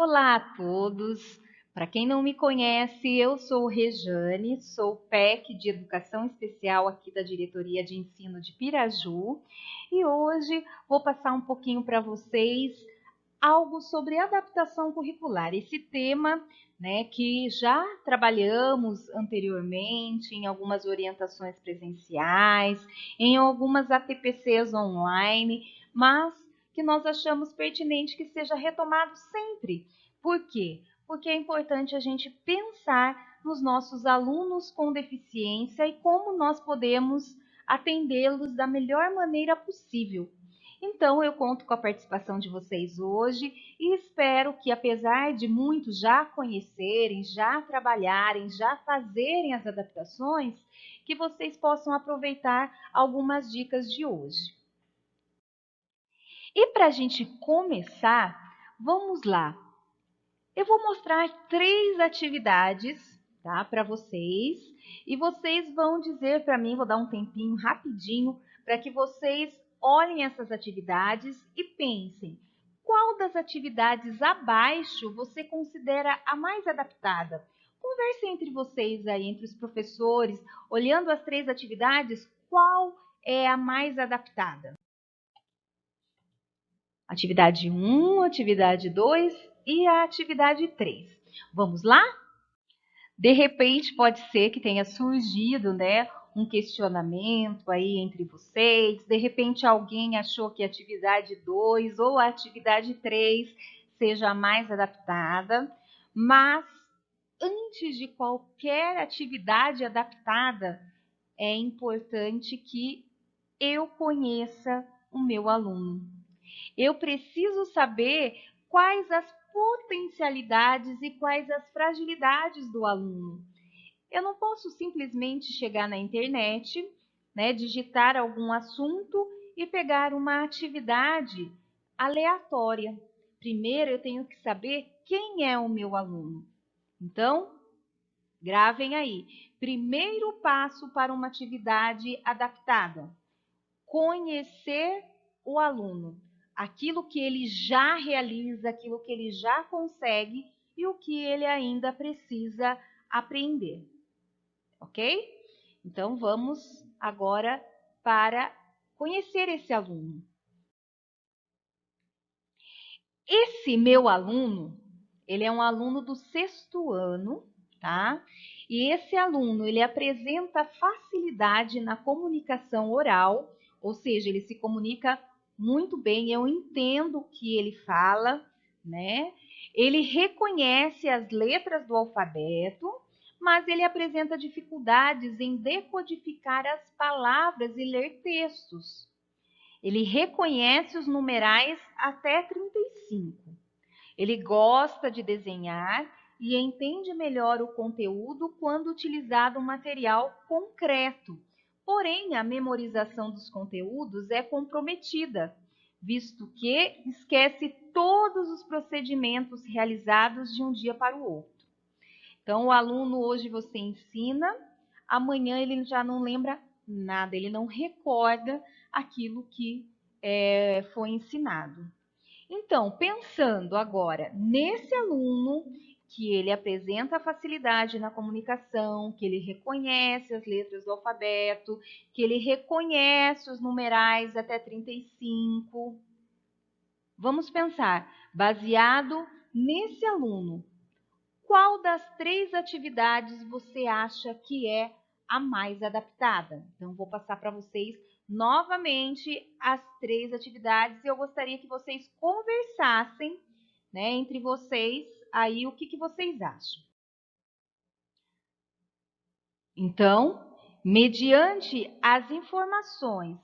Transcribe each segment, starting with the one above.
Olá a todos! Para quem não me conhece, eu sou Rejane, sou PEC de Educação Especial aqui da Diretoria de Ensino de Piraju e hoje vou passar um pouquinho para vocês algo sobre adaptação curricular. Esse tema, que já trabalhamos anteriormente em algumas orientações presenciais, em algumas ATPCs online, mas que nós achamos pertinente que seja retomado sempre. Por quê? Porque é importante a gente pensar nos nossos alunos com deficiência e como nós podemos atendê-los da melhor maneira possível. Então, eu conto com a participação de vocês hoje e espero que, apesar de muitos já conhecerem, já trabalharem, já fazerem as adaptações, que vocês possam aproveitar algumas dicas de hoje. E para a gente começar, vamos lá. Eu vou mostrar 3 atividades, tá, para vocês, e vocês vão dizer para mim, vou dar um tempinho rapidinho, para que vocês olhem essas atividades e pensem, qual das atividades abaixo você considera a mais adaptada? Conversem entre vocês aí, entre os professores, olhando as 3 atividades, qual é a mais adaptada? Atividade 1, atividade 2 e a atividade 3. Vamos lá? De repente, pode ser que tenha surgido, um questionamento aí entre vocês. De repente, alguém achou que a atividade 2 ou a atividade 3 seja a mais adaptada. Mas, antes de qualquer atividade adaptada, é importante que eu conheça o meu aluno. Eu preciso saber quais as potencialidades e quais as fragilidades do aluno. Eu não posso simplesmente chegar na internet, digitar algum assunto e pegar uma atividade aleatória. Primeiro eu tenho que saber quem é o meu aluno. Então, gravem aí. Primeiro passo para uma atividade adaptada: conhecer o aluno, aquilo que ele já realiza, aquilo que ele já consegue e o que ele ainda precisa aprender, ok? Então, vamos agora para conhecer esse aluno. Esse meu aluno, ele é um aluno do 6º ano, tá? E esse aluno, ele apresenta facilidade na comunicação oral, ou seja, ele se comunica muito bem, eu entendo o que ele fala, Ele reconhece as letras do alfabeto, mas ele apresenta dificuldades em decodificar as palavras e ler textos. Ele reconhece os numerais até 35. Ele gosta de desenhar e entende melhor o conteúdo quando utilizado um material concreto. Porém, a memorização dos conteúdos é comprometida, visto que esquece todos os procedimentos realizados de um dia para o outro. Então, o aluno hoje você ensina, amanhã ele já não lembra nada, ele não recorda aquilo que foi ensinado. Então, pensando agora nesse aluno que ele apresenta facilidade na comunicação, que ele reconhece as letras do alfabeto, que ele reconhece os numerais até 35. Vamos pensar, baseado nesse aluno, qual das 3 atividades você acha que é a mais adaptada? Então, vou passar para vocês novamente as 3 atividades e eu gostaria que vocês conversassem, entre vocês aí o que vocês acham. Então, mediante as informações,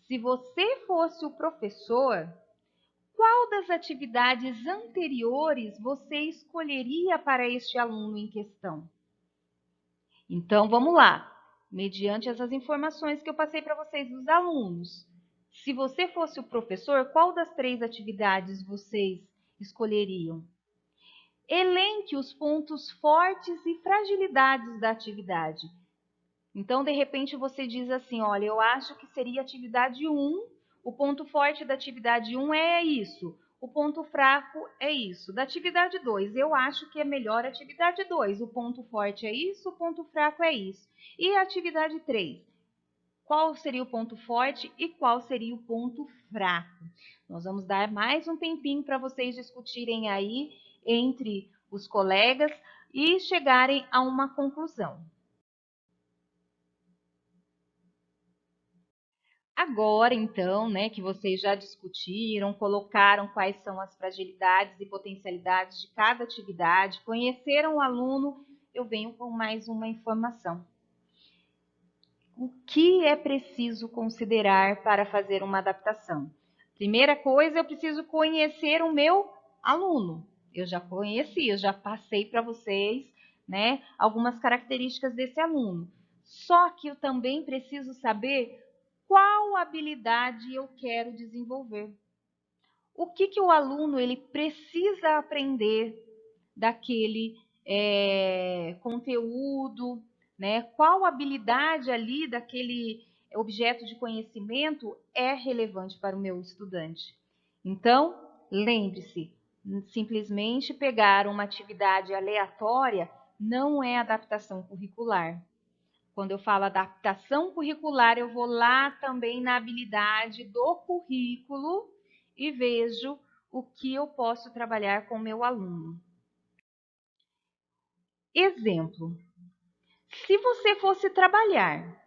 se você fosse o professor, qual das atividades anteriores você escolheria para este aluno em questão? Então, vamos lá. Mediante essas informações que eu passei para vocês dos alunos, se você fosse o professor, qual das 3 atividades vocês escolheriam? Elenque os pontos fortes e fragilidades da atividade. Então, de repente, você diz assim, olha, eu acho que seria atividade 1, o ponto forte da atividade 1 é isso. O ponto fraco é isso. Da atividade 2, eu acho que é melhor a atividade 2. O ponto forte é isso, o ponto fraco é isso. E a atividade 3? Qual seria o ponto forte e qual seria o ponto fraco? Nós vamos dar mais um tempinho para vocês discutirem aí entre os colegas e chegarem a uma conclusão. Agora, então, né, que vocês já discutiram, colocaram quais são as fragilidades e potencialidades de cada atividade, conheceram o aluno, eu venho com mais uma informação. O que é preciso considerar para fazer uma adaptação? Primeira coisa, eu preciso conhecer o meu aluno. Eu já conheci, eu já passei para vocês, né, algumas características desse aluno. Só que eu também preciso saber qual habilidade eu quero desenvolver. O que o aluno ele precisa aprender daquele conteúdo, né? Qual habilidade ali daquele objeto de conhecimento é relevante para o meu estudante. Então, lembre-se, simplesmente pegar uma atividade aleatória não é adaptação curricular. Quando eu falo adaptação curricular, eu vou lá também na habilidade do currículo e vejo o que eu posso trabalhar com o meu aluno. Exemplo: se você fosse trabalhar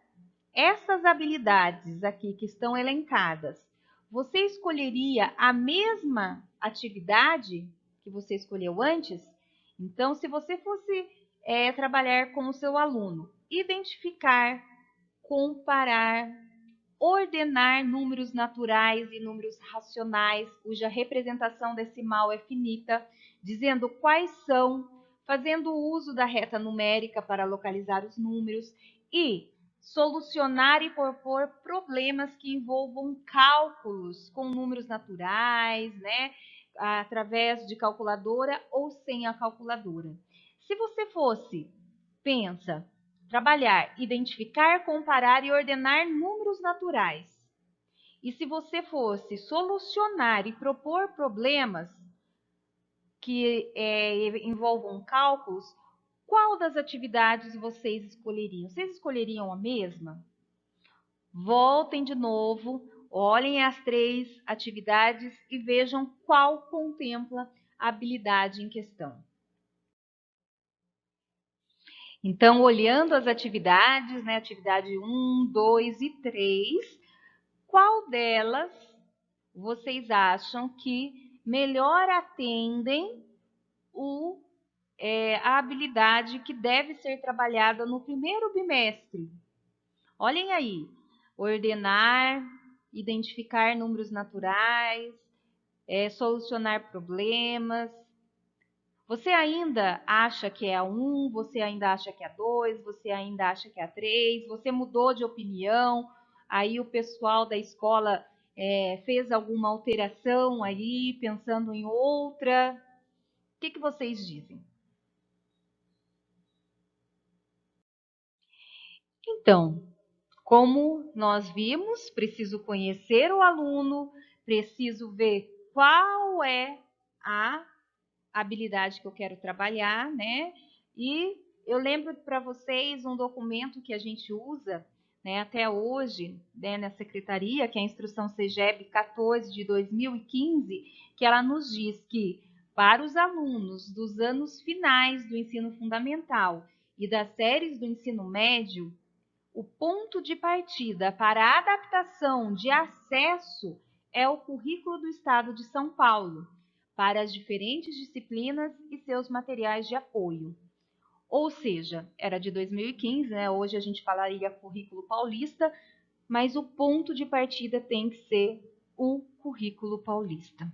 essas habilidades aqui que estão elencadas, você escolheria a mesma atividade que você escolheu antes? Então, se você fosse trabalhar com o seu aluno, identificar, comparar, ordenar números naturais e números racionais, cuja representação decimal é finita, dizendo quais são, fazendo uso da reta numérica para localizar os números e solucionar e propor problemas que envolvam cálculos com números naturais, né, através de calculadora ou sem a calculadora. Se você fosse, pensa, trabalhar, identificar, comparar e ordenar números naturais. E se você fosse solucionar e propor problemas que envolvam cálculos, qual das atividades vocês escolheriam? Vocês escolheriam a mesma? Voltem de novo, olhem as 3 atividades e vejam qual contempla a habilidade em questão. Então, olhando as atividades, né, atividade 1, 2 e 3, qual delas vocês acham que melhor atendem a habilidade que deve ser trabalhada no primeiro bimestre? Olhem aí, ordenar, identificar números naturais, solucionar problemas. Você ainda acha que é a 1, você ainda acha que é a 2, você ainda acha que é a 3, você mudou de opinião, aí o pessoal da escola fez alguma alteração aí, pensando em outra. O que vocês dizem? Então, como nós vimos, preciso conhecer o aluno, preciso ver qual é a habilidade que eu quero trabalhar, né? E eu lembro para vocês um documento que a gente usa, né, até hoje, né, na secretaria, que é a Instrução CEGEB 14 de 2015, que ela nos diz que para os alunos dos anos finais do ensino fundamental e das séries do ensino médio, o ponto de partida para a adaptação de acesso é o currículo do Estado de São Paulo, para as diferentes disciplinas e seus materiais de apoio. Ou seja, era de 2015, né? Hoje a gente falaria currículo paulista, mas o ponto de partida tem que ser o currículo paulista,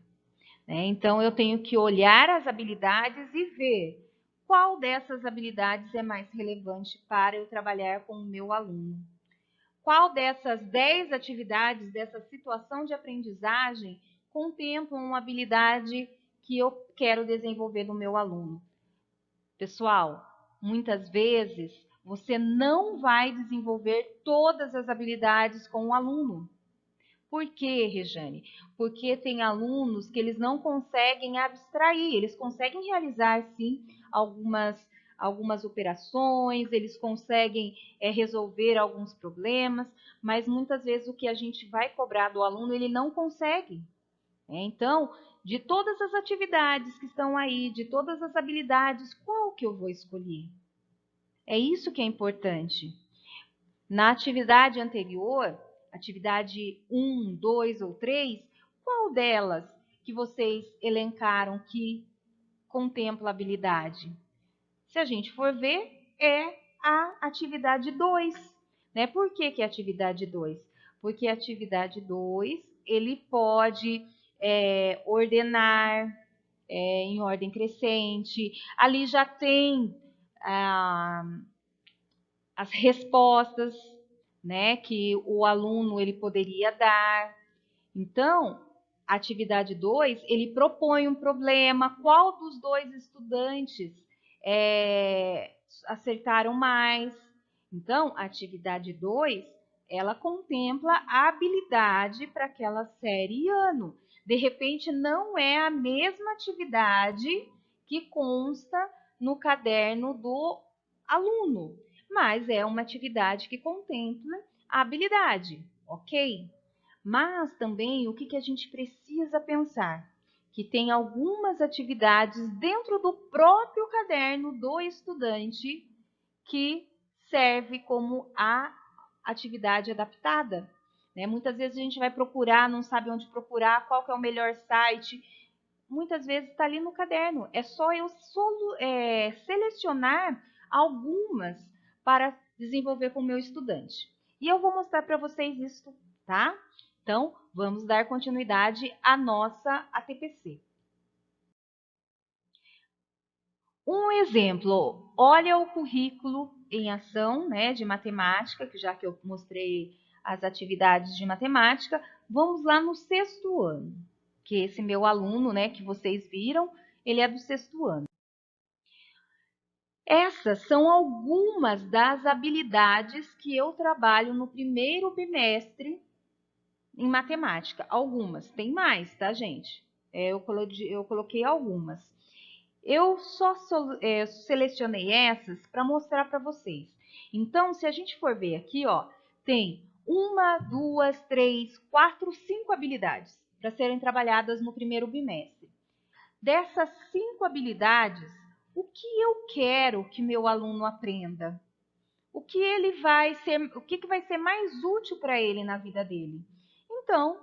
né? Então, eu tenho que olhar as habilidades e ver qual dessas habilidades é mais relevante para eu trabalhar com o meu aluno. Qual dessas 10 atividades, dessa situação de aprendizagem, contemplam uma habilidade que eu quero desenvolver no meu aluno? Pessoal, muitas vezes você não vai desenvolver todas as habilidades com o aluno. Por quê, Rejane? Porque tem alunos que eles não conseguem abstrair, eles conseguem realizar, sim, algumas operações, eles conseguem resolver alguns problemas, mas muitas vezes o que a gente vai cobrar do aluno, ele não consegue. Então, de todas as atividades que estão aí, de todas as habilidades, qual que eu vou escolher? É isso que é importante. Na atividade anterior, atividade 1, 2 ou 3, qual delas que vocês elencaram que contempla habilidade? Se a gente for ver, é a atividade 2. Né? Por que que é a atividade 2? Porque a atividade 2, ele pode ordenar em ordem crescente. Ali já tem as respostas, né, que o aluno ele poderia dar. Então, a atividade 2, ele propõe um problema, qual dos dois estudantes acertaram mais. Então, a atividade 2, ela contempla a habilidade para aquela série e ano. De repente, não é a mesma atividade que consta no caderno do aluno, mas é uma atividade que contempla a habilidade, ok? Mas também o que a gente precisa pensar? Que tem algumas atividades dentro do próprio caderno do estudante que serve como a atividade adaptada. Né? Muitas vezes a gente vai procurar, não sabe onde procurar, qual que é o melhor site. Muitas vezes está ali no caderno. É só eu selecionar algumas para desenvolver com o meu estudante. E eu vou mostrar para vocês isso, tá? Então, vamos dar continuidade à nossa ATPC. Um exemplo, olha o currículo em ação, né, de matemática, que já que eu mostrei as atividades de matemática, vamos lá no 6º ano, que esse meu aluno, né, que vocês viram, ele é do 6º ano. Essas são algumas das habilidades que eu trabalho no primeiro bimestre em matemática. Algumas, tem mais, tá, gente? Eu coloquei algumas. Eu só selecionei essas para mostrar para vocês. Então, se a gente for ver aqui, ó, tem 1, 2, 3, 4, 5 habilidades para serem trabalhadas no primeiro bimestre. Dessas 5 habilidades, o que eu quero que meu aluno aprenda? O que vai ser mais útil para ele na vida dele? Então,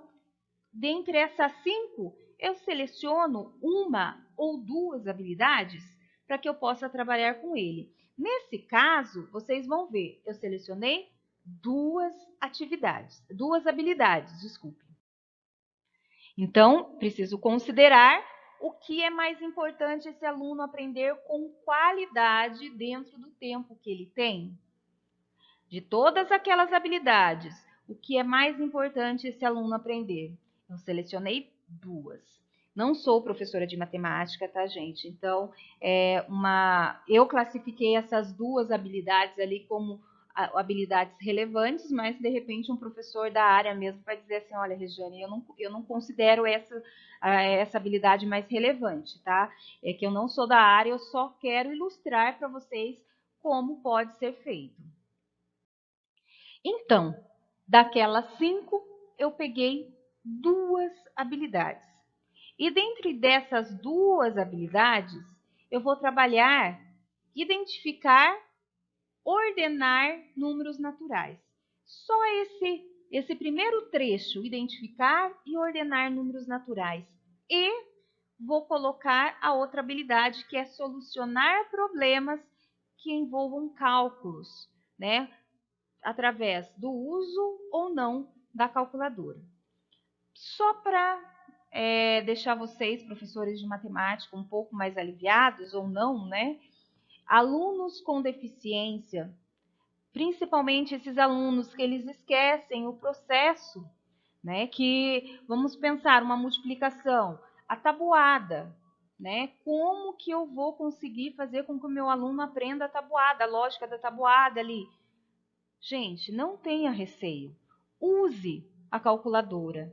dentre essas 5, eu seleciono 1 ou 2 habilidades para que eu possa trabalhar com ele. Nesse caso, vocês vão ver, eu selecionei 2 habilidades, desculpe. Então, preciso considerar o que é mais importante esse aluno aprender com qualidade dentro do tempo que ele tem. De todas aquelas habilidades, o que é mais importante esse aluno aprender? Eu selecionei 2. Não sou professora de matemática, tá, gente? Então, eu classifiquei essas 2 habilidades ali como habilidades relevantes, mas de repente um professor da área mesmo vai dizer assim, olha, Regiane, eu não considero essa habilidade mais relevante, tá? É que eu não sou da área, eu só quero ilustrar para vocês como pode ser feito. Então, daquelas 5, eu peguei 2 habilidades. E dentre dessas 2 habilidades, eu vou trabalhar, identificar, ordenar números naturais. Só esse primeiro trecho, identificar e ordenar números naturais. E vou colocar a outra habilidade, que é solucionar problemas que envolvam cálculos, né? Através do uso ou não da calculadora. Só para deixar vocês, professores de matemática, um pouco mais aliviados ou não, né? Alunos com deficiência, principalmente esses alunos que eles esquecem o processo, né? Que vamos pensar uma multiplicação, a tabuada, né? Como que eu vou conseguir fazer com que o meu aluno aprenda a tabuada, a lógica da tabuada ali? Gente, não tenha receio. Use a calculadora?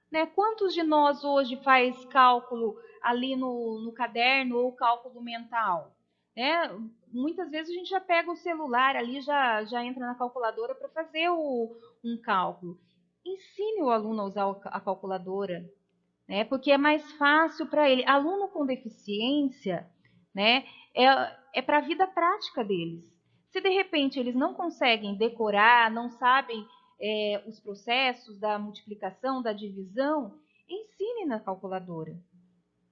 Né? Quantos de nós hoje faz cálculo ali no caderno ou cálculo mental? Né? Muitas vezes a gente já pega o celular ali, já entra na calculadora para fazer um cálculo. Ensine o aluno a usar a calculadora, né? Porque é mais fácil para ele. Aluno com deficiência, né? É para a vida prática deles. Se de repente eles não conseguem decorar, não sabem os processos da multiplicação, da divisão, ensine na calculadora,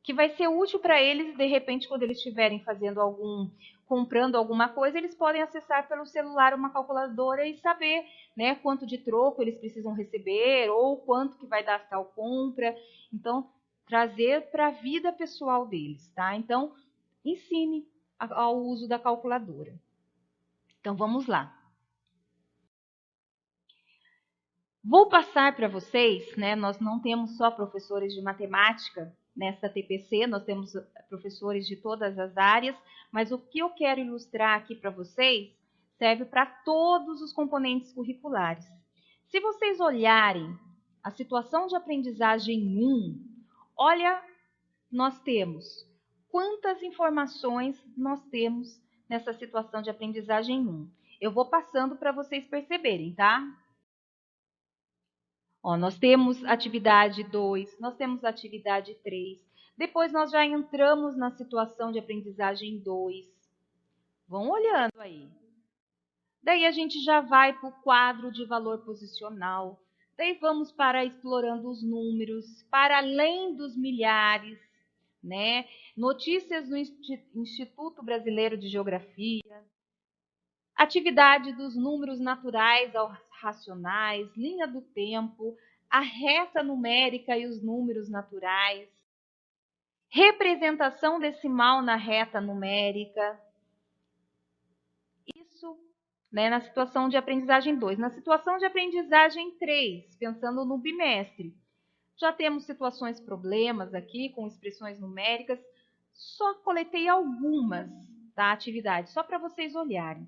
que vai ser útil para eles, de repente, quando eles estiverem comprando alguma coisa, eles podem acessar pelo celular uma calculadora e saber, né, quanto de troco eles precisam receber ou quanto que vai dar tal compra. Então, trazer para a vida pessoal deles, tá? Então, ensine ao uso da calculadora. Então, vamos lá. Vou passar para vocês, né? Nós não temos só professores de matemática nesta TPC, nós temos professores de todas as áreas, mas o que eu quero ilustrar aqui para vocês serve para todos os componentes curriculares. Se vocês olharem a situação de aprendizagem 1, olha, nós temos quantas informações nós temos nessa situação de aprendizagem 1. Eu vou passando para vocês perceberem, tá? Ó, nós temos atividade 2, nós temos atividade 3. Depois nós já entramos na situação de aprendizagem 2. Vão olhando aí. Daí a gente já vai para o quadro de valor posicional. Daí vamos para explorando os números, para além dos milhares, né? Notícias do Instituto Brasileiro de Geografia. Atividade dos números naturais aos racionais, linha do tempo, a reta numérica e os números naturais, representação decimal na reta numérica. Isso, né, na situação de aprendizagem 2. Na situação de aprendizagem 3, pensando no bimestre, já temos situações problemas aqui com expressões numéricas. Só coletei algumas da atividade, só para vocês olharem.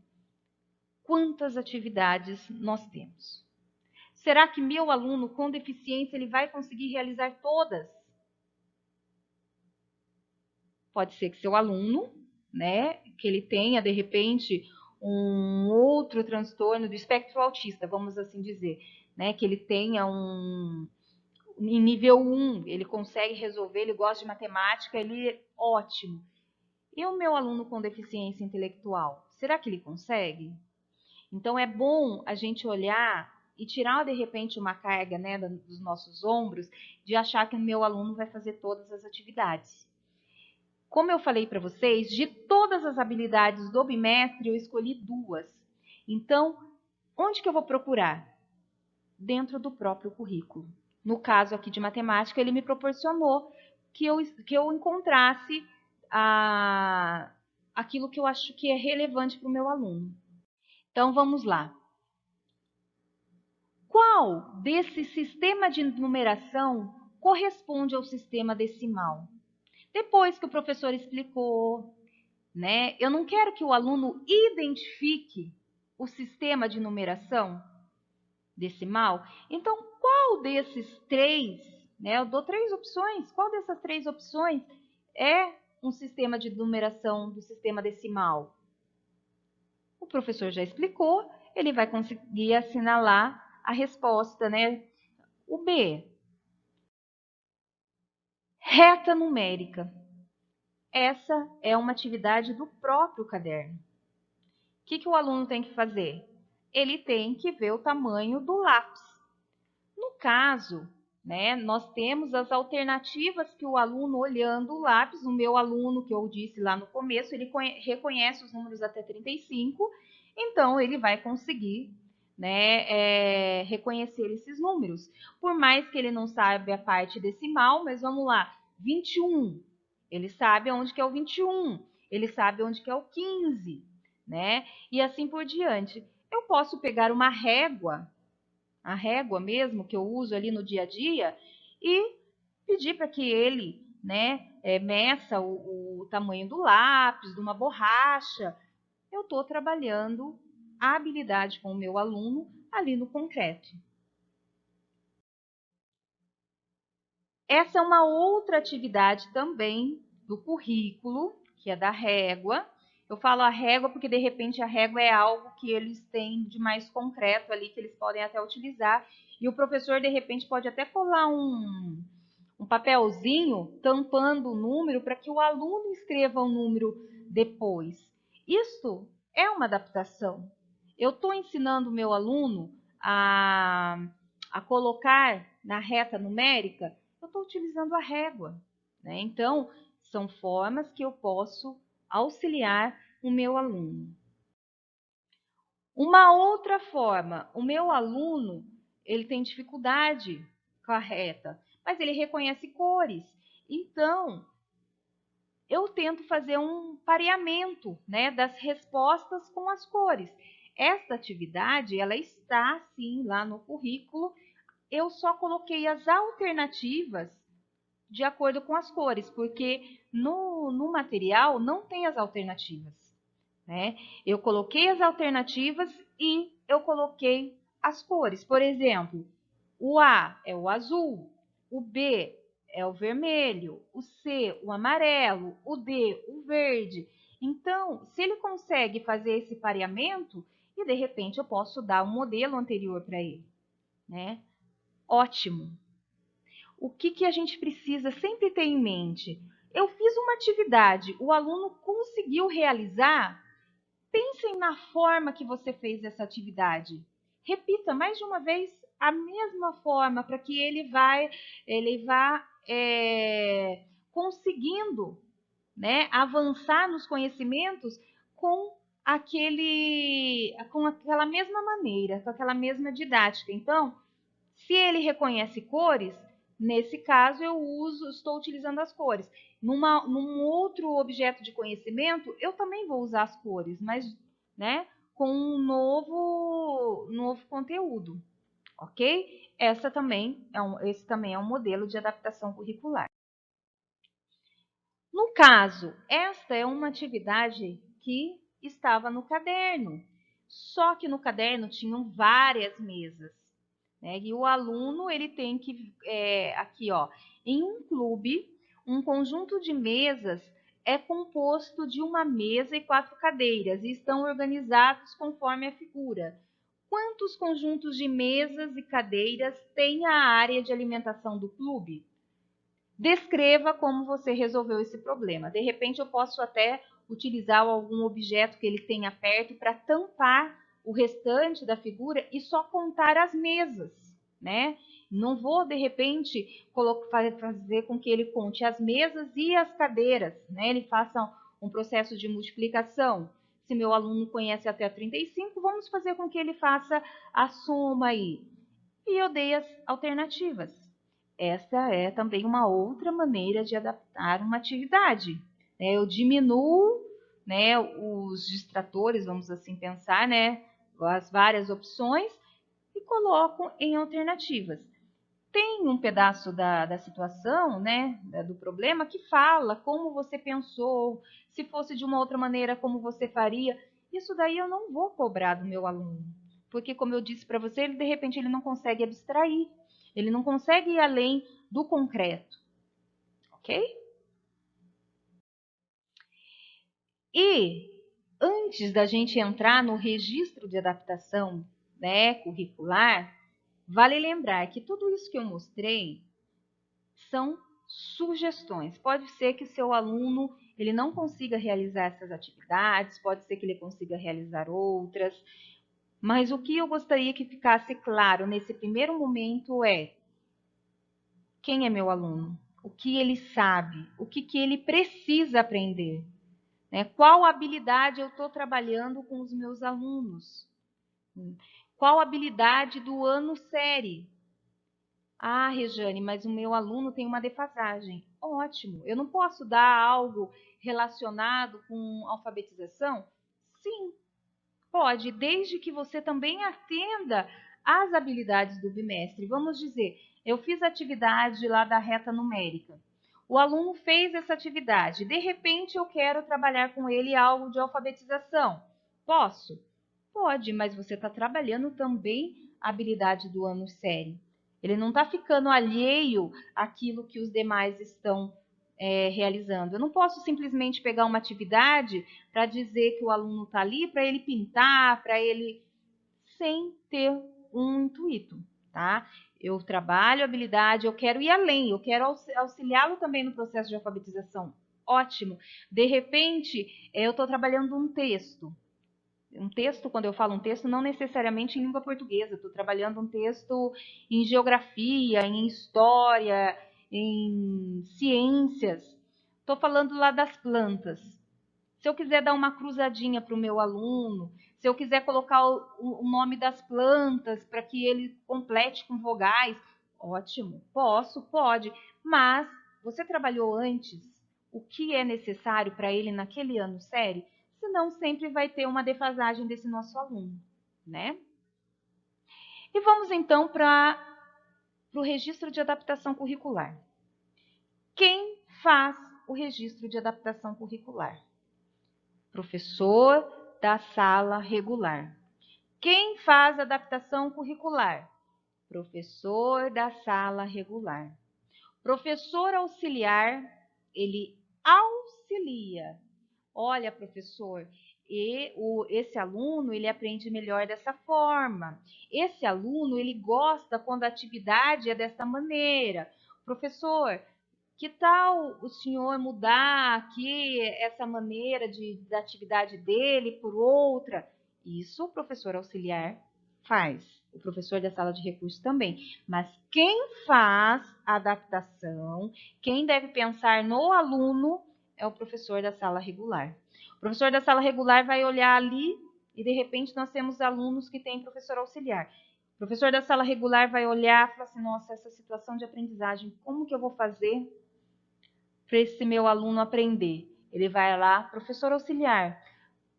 Quantas atividades nós temos? Será que meu aluno com deficiência ele vai conseguir realizar todas? Pode ser que seu aluno, né, que ele tenha de repente um outro transtorno do espectro autista, vamos assim dizer, né, que ele tenha em nível 1, ele consegue resolver, ele gosta de matemática, ele é ótimo. E o meu aluno com deficiência intelectual, será que ele consegue? Então, é bom a gente olhar e tirar, de repente, uma carga, né, dos nossos ombros de achar que o meu aluno vai fazer todas as atividades. Como eu falei para vocês, de todas as habilidades do bimestre, eu escolhi 2. Então, onde que eu vou procurar? Dentro do próprio currículo. No caso aqui de matemática, ele me proporcionou que eu encontrasse aquilo que eu acho que é relevante para o meu aluno. Então, vamos lá. Qual desse sistema de numeração corresponde ao sistema decimal? Depois que o professor explicou, né? Eu não quero que o aluno identifique o sistema de numeração decimal. Então, qual desses 3, né? Eu dou 3 opções. Qual dessas 3 opções é um sistema de numeração do sistema decimal? O professor já explicou, ele vai conseguir assinalar a resposta, né? O B. Reta numérica. Essa é uma atividade do próprio caderno. O que o aluno tem que fazer? Ele tem que ver o tamanho do lápis. No caso, né, nós temos as alternativas que o aluno, olhando o lápis, o meu aluno, que eu disse lá no começo, ele reconhece os números até 35, então ele vai conseguir, né, reconhecer esses números. Por mais que ele não saiba a parte decimal, mas vamos lá, 21, ele sabe onde que é o 21, ele sabe onde que é o 15, né? E assim por diante. Eu posso pegar uma régua, a régua mesmo que eu uso ali no dia a dia, e pedir para que ele, né, meça o tamanho do lápis, de uma borracha. Eu estou trabalhando a habilidade com o meu aluno ali no concreto. Essa é uma outra atividade também do currículo, que é da régua. Eu falo a régua porque, de repente, a régua é algo que eles têm de mais concreto ali, que eles podem até utilizar. E o professor, de repente, pode até colar um papelzinho tampando o número para que o aluno escreva o número depois. Isso é uma adaptação. Eu estou ensinando o meu aluno a colocar na reta numérica, eu estou utilizando a régua, né? Então, são formas que eu posso auxiliar o meu aluno. Uma outra forma, o meu aluno, ele tem dificuldade com a reta, mas ele reconhece cores. Então, eu tento fazer um pareamento, né, das respostas com as cores. Esta atividade, ela está, sim, lá no currículo. Eu só coloquei as alternativas de acordo com as cores, porque no material não tem as alternativas, né? Eu coloquei as alternativas e eu coloquei as cores. Por exemplo, o A é o azul, o B é o vermelho, o C, o amarelo, o D, o verde. Então, se ele consegue fazer esse pareamento, e de repente eu posso dar um modelo anterior para ele, né? Ótimo. O que a gente precisa sempre ter em mente? Eu fiz uma atividade, o aluno conseguiu realizar? Pensem na forma que você fez essa atividade. Repita mais de uma vez a mesma forma para que ele vá conseguindo, né, avançar nos conhecimentos com com aquela mesma maneira, com aquela mesma didática. Então, se ele reconhece cores, nesse caso estou utilizando as cores. Num outro objeto de conhecimento, eu também vou usar as cores, mas, né, com um novo conteúdo, ok? Esse também é um modelo de adaptação curricular. No caso, esta é uma atividade que estava no caderno, só que no caderno tinham várias mesas, né? E o aluno ele tem que, aqui ó, em um clube, um conjunto de mesas é composto de uma mesa e 4 cadeiras e estão organizados conforme a figura. Quantos conjuntos de mesas e cadeiras tem a área de alimentação do clube? Descreva como você resolveu esse problema. De repente, eu posso até utilizar algum objeto que ele tenha perto para tampar o restante da figura e só contar as mesas, né? Não vou, de repente, fazer com que ele conte as mesas e as cadeiras, né? Ele faça um processo de multiplicação. Se meu aluno conhece até 35, vamos fazer com que ele faça a soma aí. E eu dei as alternativas. Essa é também uma outra maneira de adaptar uma atividade. Eu diminuo, né, os distratores, vamos assim pensar, né, as várias opções e coloco em alternativas. Tem um pedaço da situação, né, do problema, que fala como você pensou, se fosse de uma outra maneira, como você faria. Isso daí eu não vou cobrar do meu aluno, porque, como eu disse para você, de repente ele não consegue abstrair, ele não consegue ir além do concreto, ok? E antes da gente entrar no registro de adaptação, né, curricular, vale lembrar que tudo isso que eu mostrei são sugestões. Pode ser que o seu aluno ele não consiga realizar essas atividades, pode ser que ele consiga realizar outras, mas o que eu gostaria que ficasse claro nesse primeiro momento é: quem é meu aluno? O que ele sabe? O que ele precisa aprender? Né? Qual habilidade eu estou trabalhando com os meus alunos? Qual habilidade do ano série? Ah, Rejane, mas o meu aluno tem uma defasagem. Ótimo, eu não posso dar algo relacionado com alfabetização? Sim, pode, desde que você também atenda às habilidades do bimestre. Vamos dizer, eu fiz a atividade lá da reta numérica. O aluno fez essa atividade. De repente, eu quero trabalhar com ele algo de alfabetização. Posso? Pode, mas você está trabalhando também a habilidade do ano série. Ele não está ficando alheio àquilo que os demais estão realizando. Eu não posso simplesmente pegar uma atividade para dizer que o aluno está ali, para ele pintar, para ele... sem ter um intuito, tá? Eu trabalho a habilidade, eu quero ir além, eu quero auxiliá-lo também no processo de alfabetização. Ótimo. De repente, eu estou trabalhando um texto. Um texto, quando eu falo um texto, não necessariamente em língua portuguesa. Estou trabalhando um texto em geografia, em história, em ciências. Estou falando lá das plantas. Se eu quiser dar uma cruzadinha para o meu aluno, se eu quiser colocar o nome das plantas para que ele complete com vogais, ótimo, posso, pode. Mas você trabalhou antes o que é necessário para ele naquele ano série? Senão sempre vai ter uma defasagem desse nosso aluno, né? E vamos então para o registro de adaptação curricular. Quem faz o registro de adaptação curricular? Professor da sala regular. Quem faz adaptação curricular? Professor da sala regular. Professor auxiliar, ele auxilia. Olha, professor, esse aluno ele aprende melhor dessa forma. Esse aluno ele gosta quando a atividade é dessa maneira. Professor, que tal o senhor mudar aqui essa maneira da atividade dele por outra? Isso o professor auxiliar faz, o professor da sala de recursos também. Mas quem faz a adaptação, quem deve pensar no aluno, é o professor da sala regular. O professor da sala regular vai olhar ali e, de repente, nós temos alunos que têm professor auxiliar. O professor da sala regular vai olhar e falar assim, nossa, essa situação de aprendizagem, como que eu vou fazer para esse meu aluno aprender? Ele vai lá, professor auxiliar,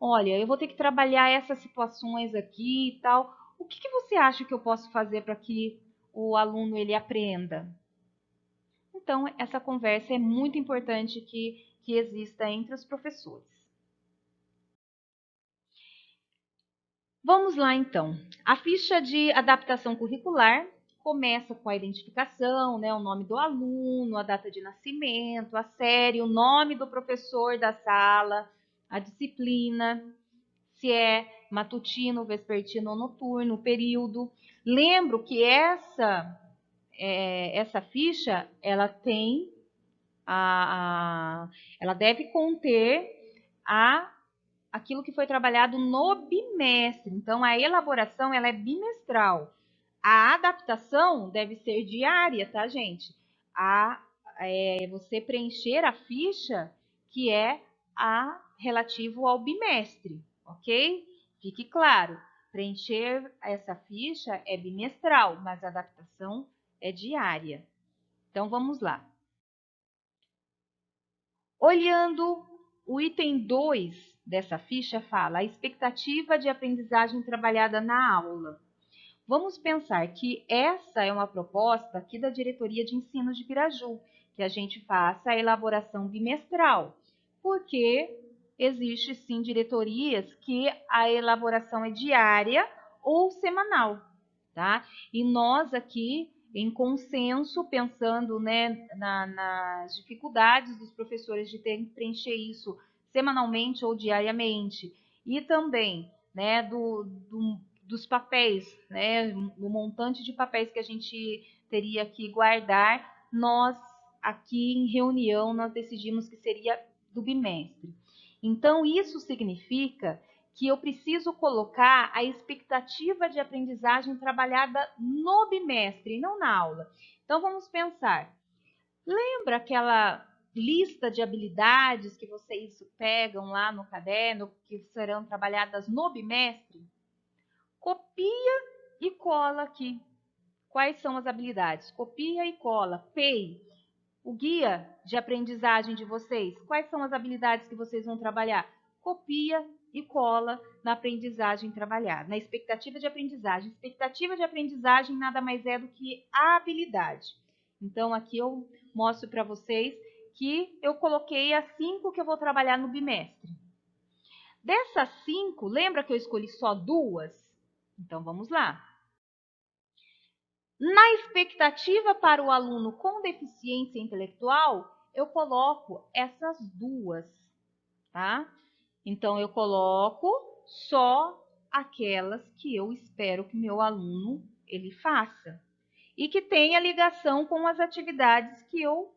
olha, eu vou ter que trabalhar essas situações aqui e tal. O que você acha que eu posso fazer para que o aluno ele aprenda? Então, essa conversa é muito importante que exista entre os professores. Vamos lá, então. A ficha de adaptação curricular começa com a identificação, né, o nome do aluno, a data de nascimento, a série, o nome do professor da sala, a disciplina, se é matutino, vespertino ou noturno, o período. Lembro que essa ficha, ela tem ela deve conter aquilo que foi trabalhado no bimestre. Então, a elaboração ela é bimestral. A adaptação deve ser diária, tá, gente? Você preencher a ficha que é relativo ao bimestre, ok? Fique claro, preencher essa ficha é bimestral, mas a adaptação é diária. Então, vamos lá. Olhando o item 2 dessa ficha, fala a expectativa de aprendizagem trabalhada na aula. Vamos pensar que essa é uma proposta aqui da Diretoria de Ensino de Piraju, que a gente faça a elaboração bimestral, porque existe sim diretorias que a elaboração é diária ou semanal, tá? E nós aqui, em consenso, pensando, né, nas dificuldades dos professores de terem que preencher isso semanalmente ou diariamente, e também, né, dos papéis, né, o montante de papéis que a gente teria que guardar, nós aqui em reunião nós decidimos que seria do bimestre. Então isso significa que eu preciso colocar a expectativa de aprendizagem trabalhada no bimestre e não na aula. Então vamos pensar. Lembra aquela lista de habilidades que vocês pegam lá no caderno, que serão trabalhadas no bimestre? Copia e cola aqui. Quais são as habilidades? Copia e cola. PEI, o guia de aprendizagem de vocês. Quais são as habilidades que vocês vão trabalhar? Copia e cola na aprendizagem trabalhada, na expectativa de aprendizagem. Expectativa de aprendizagem nada mais é do que a habilidade. Então, aqui eu mostro para vocês que eu coloquei as 5 que eu vou trabalhar no bimestre. Dessas 5, lembra que eu escolhi só 2? Então, vamos lá. Na expectativa para o aluno com deficiência intelectual, eu coloco essas duas, tá? Então, eu coloco só aquelas que eu espero que meu aluno ele faça e que tenha ligação com as atividades que eu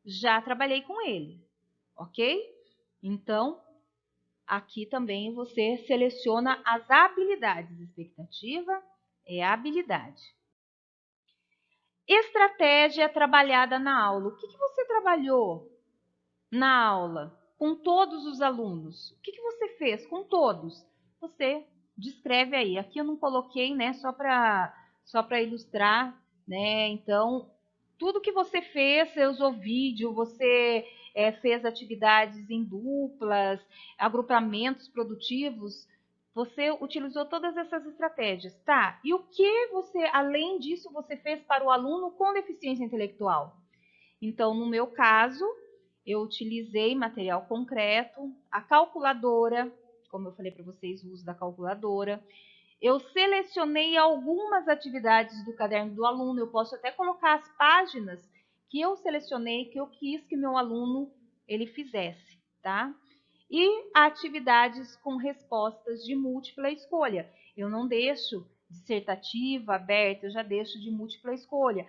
já trabalhei com ele, ok? Então, aqui também você seleciona as habilidades. Expectativa é habilidade. Estratégia trabalhada na aula. O que você trabalhou na aula com todos os alunos? O que você fez com todos? Você descreve aí. Aqui eu não coloquei, né, só para ilustrar, né? Então, tudo que você fez, você usou vídeo, você fez atividades em duplas, agrupamentos produtivos, você utilizou todas essas estratégias, tá? E o que você, além disso, você fez para o aluno com deficiência intelectual? Então, no meu caso, eu utilizei material concreto, a calculadora, como eu falei para vocês, o uso da calculadora. Eu selecionei algumas atividades do caderno do aluno, eu posso até colocar as páginas que eu selecionei, que eu quis que meu aluno ele fizesse, tá? E atividades com respostas de múltipla escolha. Eu não deixo dissertativa aberta, eu já deixo de múltipla escolha.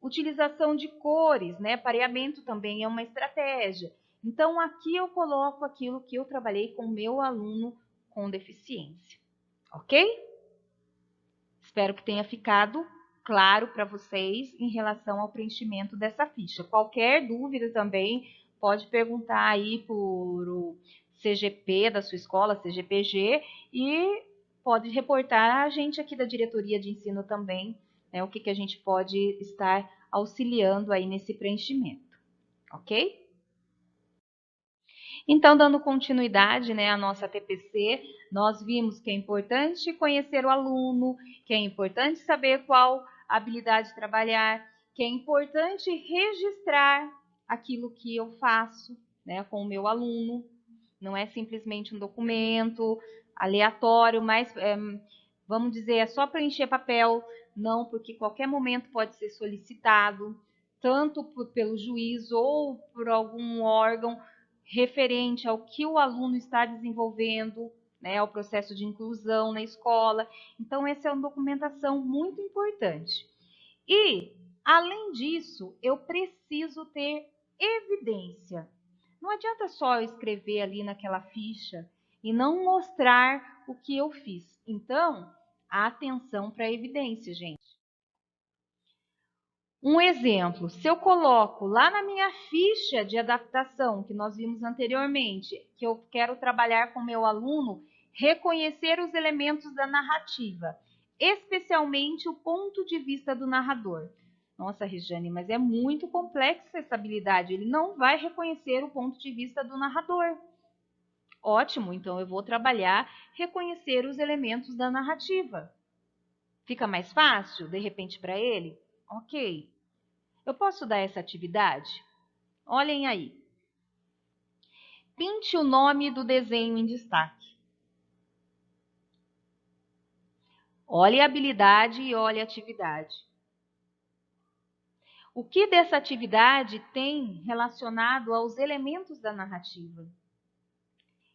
Utilização de cores, né? Pareamento também é uma estratégia. Então, aqui eu coloco aquilo que eu trabalhei com o meu aluno com deficiência, ok? Espero que tenha ficado claro para vocês em relação ao preenchimento dessa ficha. Qualquer dúvida também pode perguntar aí por o CGP da sua escola, CGPG, e pode reportar a gente aqui da diretoria de ensino também, né, o que a gente pode estar auxiliando aí nesse preenchimento, ok? Então, dando continuidade, né, à nossa TPC, nós vimos que é importante conhecer o aluno, que é importante saber qual habilidade trabalhar, que é importante registrar aquilo que eu faço, né, com o meu aluno. Não é simplesmente um documento aleatório, mas vamos dizer, é só preencher papel, não, porque qualquer momento pode ser solicitado, tanto pelo juiz ou por algum órgão referente ao que o aluno está desenvolvendo, né, ao processo de inclusão na escola. Então, essa é uma documentação muito importante. E, além disso, eu preciso ter evidência. Não adianta só eu escrever ali naquela ficha e não mostrar o que eu fiz. Então, atenção para a evidência, gente. Um exemplo, se eu coloco lá na minha ficha de adaptação, que nós vimos anteriormente, que eu quero trabalhar com meu aluno, reconhecer os elementos da narrativa, especialmente o ponto de vista do narrador. Nossa, Regiane, mas é muito complexa essa habilidade, ele não vai reconhecer o ponto de vista do narrador. Ótimo, então eu vou trabalhar reconhecer os elementos da narrativa. Fica mais fácil, de repente, para ele? Ok. Eu posso dar essa atividade? Olhem aí. Pinte o nome do desenho em destaque. Olhe a habilidade e olhe a atividade. O que dessa atividade tem relacionado aos elementos da narrativa?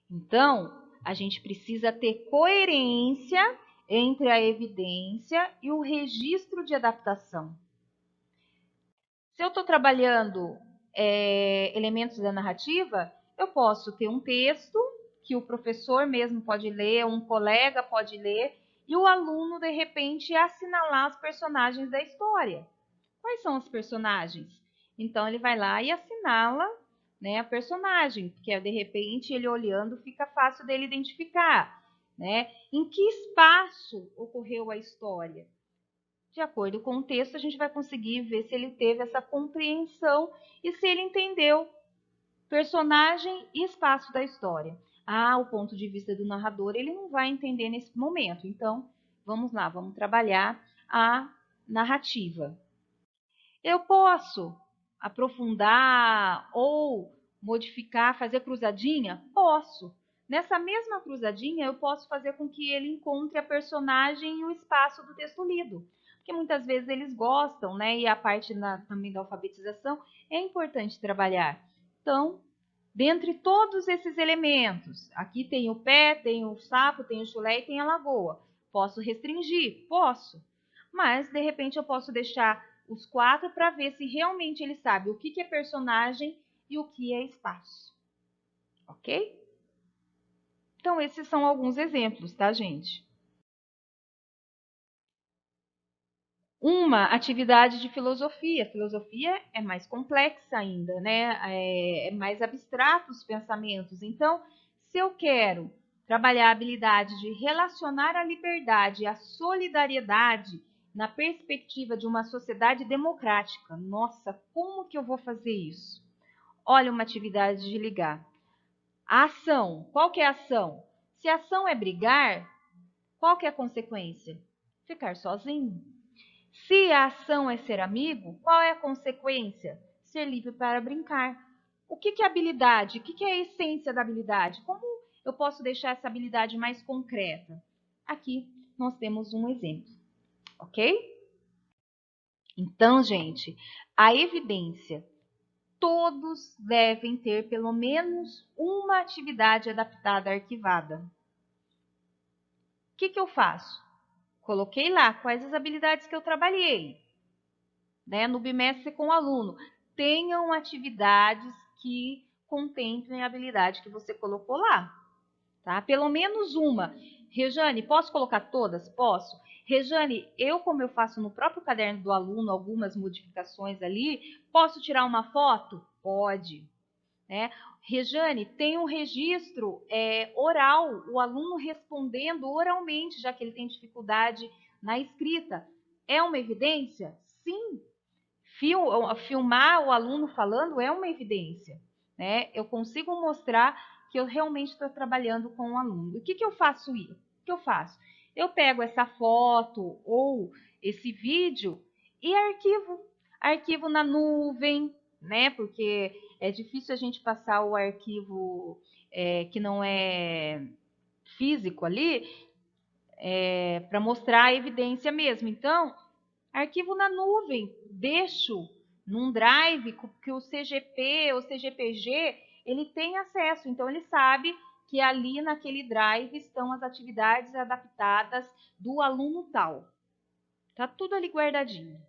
Então, a gente precisa ter coerência entre a evidência e o registro de adaptação. Se eu estou trabalhando elementos da narrativa, eu posso ter um texto que o professor mesmo pode ler, um colega pode ler, e o aluno, de repente, assinalar os personagens da história. Quais são os personagens? Então, ele vai lá e assinala, né, a personagem, porque, de repente, ele olhando fica fácil dele identificar, né? Em que espaço ocorreu a história? De acordo com o texto, a gente vai conseguir ver se ele teve essa compreensão e se ele entendeu personagem e espaço da história. Ah, o ponto de vista do narrador ele não vai entender nesse momento. Então, vamos lá, vamos trabalhar a narrativa. Eu posso aprofundar ou modificar, fazer cruzadinha? Posso. Nessa mesma cruzadinha, eu posso fazer com que ele encontre a personagem e o espaço do texto lido. que muitas vezes eles gostam, né? E a parte também da alfabetização é importante trabalhar. Então, dentre todos esses elementos, aqui tem o pé, tem o sapo, tem o chulé e tem a lagoa. Posso restringir? Posso. Mas, de repente, eu posso deixar os 4 para ver se realmente ele sabe o que é personagem e o que é espaço. Ok? Então, esses são alguns exemplos, tá, gente? Uma atividade de filosofia. Filosofia é mais complexa ainda, né? É mais abstrato os pensamentos. Então, se eu quero trabalhar a habilidade de relacionar a liberdade e a solidariedade na perspectiva de uma sociedade democrática, nossa, como que eu vou fazer isso? Olha uma atividade de ligar. A ação, qual que é a ação? Se a ação é brigar, qual que é a consequência? Ficar sozinho. Se a ação é ser amigo, qual é a consequência? Ser livre para brincar. O que é habilidade? O que é a essência da habilidade? Como eu posso deixar essa habilidade mais concreta? Aqui nós temos um exemplo, ok? Então, gente, a evidência. Todos devem ter pelo menos uma atividade adaptada arquivada. O que eu faço? Coloquei lá quais as habilidades que eu trabalhei, né, no bimestre com o aluno. Tenham atividades que contemplem a habilidade que você colocou lá, tá? Pelo menos uma. Rejane, posso colocar todas? Posso. Rejane, como eu faço no próprio caderno do aluno algumas modificações ali, posso tirar uma foto? Pode. Né? Rejane, tem um registro oral, o aluno respondendo oralmente, já que ele tem dificuldade na escrita. É uma evidência? Sim. Filmar o aluno falando é uma evidência. Né? Eu consigo mostrar que eu realmente estou trabalhando com o aluno. O que eu faço? Eu pego essa foto ou esse vídeo e arquivo. Arquivo na nuvem, né? Porque é difícil a gente passar o arquivo que não é físico ali para mostrar a evidência mesmo. Então, arquivo na nuvem, deixo num drive que o CGP ou CGPG ele tem acesso, então ele sabe que ali naquele drive estão as atividades adaptadas do aluno tal. Tá tudo ali guardadinho,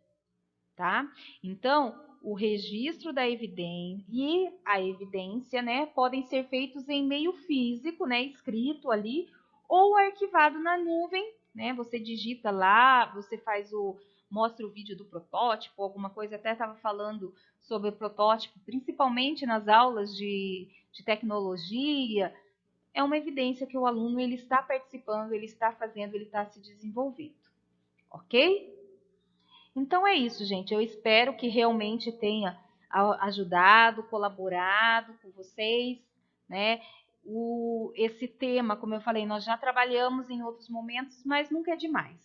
tá? Então, o registro da evidência e a evidência, né, podem ser feitos em meio físico, né, escrito ali, ou arquivado na nuvem, né? Você digita lá, você mostra o vídeo do protótipo, alguma coisa, até estava falando sobre o protótipo, principalmente nas aulas de tecnologia. É uma evidência que o aluno ele está participando, ele está fazendo, ele está se desenvolvendo, ok? Então é isso, gente. Eu espero que realmente tenha ajudado, colaborado com vocês, né? Esse tema, como eu falei, nós já trabalhamos em outros momentos, mas nunca é demais,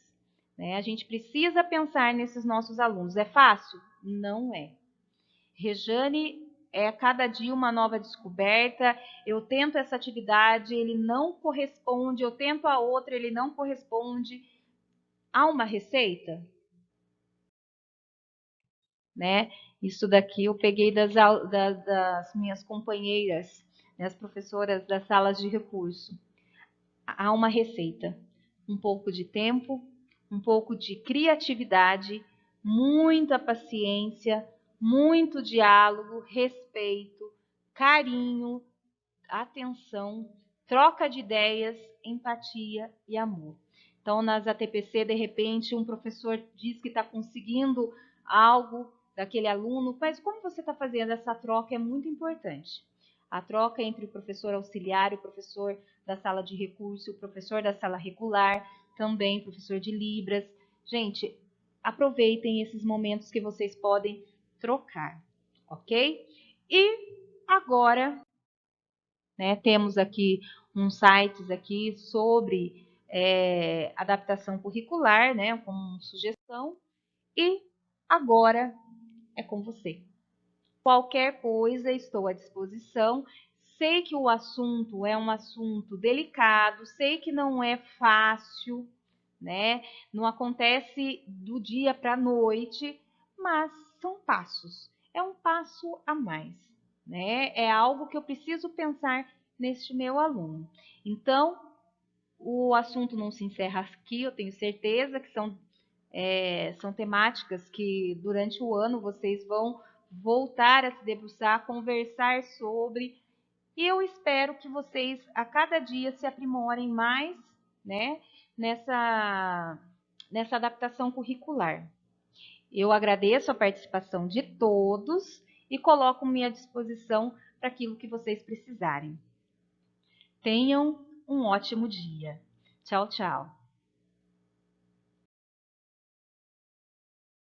né? A gente precisa pensar nesses nossos alunos. É fácil? Não é. Rejane, é cada dia uma nova descoberta. Eu tento essa atividade, ele não corresponde. Eu tento a outra, ele não corresponde. Há uma receita? Né? Isso daqui eu peguei das minhas companheiras, né, as professoras das salas de recurso. Há uma receita: um pouco de tempo, um pouco de criatividade, muita paciência, muito diálogo, respeito, carinho, atenção, troca de ideias, empatia e amor. Então, nas ATPC, de repente, um professor diz que está conseguindo algo daquele aluno, mas como você está fazendo essa troca é muito importante. A troca entre o professor auxiliar, o professor da sala de recurso, o professor da sala regular, também professor de Libras. Gente, aproveitem esses momentos que vocês podem trocar, ok? E agora, né, temos aqui uns sites aqui sobre adaptação curricular, né, como sugestão. E agora é com você. Qualquer coisa, estou à disposição. Sei que o assunto é um assunto delicado, sei que não é fácil, né? Não acontece do dia para a noite, mas são passos. É um passo a mais, né? É algo que eu preciso pensar neste meu aluno. Então, o assunto não se encerra aqui, eu tenho certeza que são temáticas que durante o ano vocês vão voltar a se debruçar, conversar sobre, e eu espero que vocês a cada dia se aprimorem mais, né, nessa adaptação curricular. Eu agradeço a participação de todos e coloco-me à disposição para aquilo que vocês precisarem. Tenham um ótimo dia. Tchau, tchau.